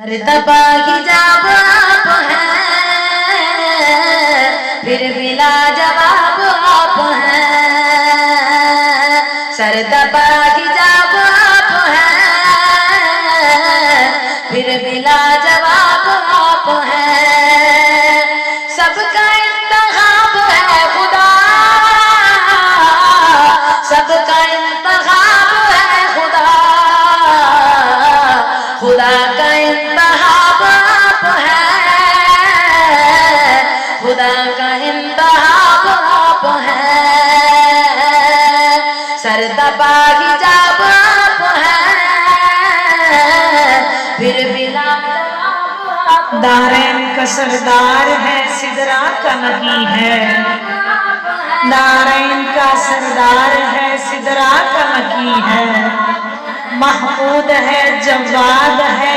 मर्तबा हिजाब आप हैं, फिर भी लाजवाब आप हैं। सरदबा हिजाब आप हैं, फिर भी लाजवाब आप हैं। सबका इंतखाब है खुदा, सबका इंतखाब है खुदा, खुदा का इंतखाब आप हैं, खुदा का इंतखाब आप हैं। सरदबा हिजाब आप हैं, फिर भी लाजवाब आप। दारैन का सरदार है, सिदरा का नबी है। दारैन का सरदार है, सिदरा का नबी है। महमूद है, जवाद है।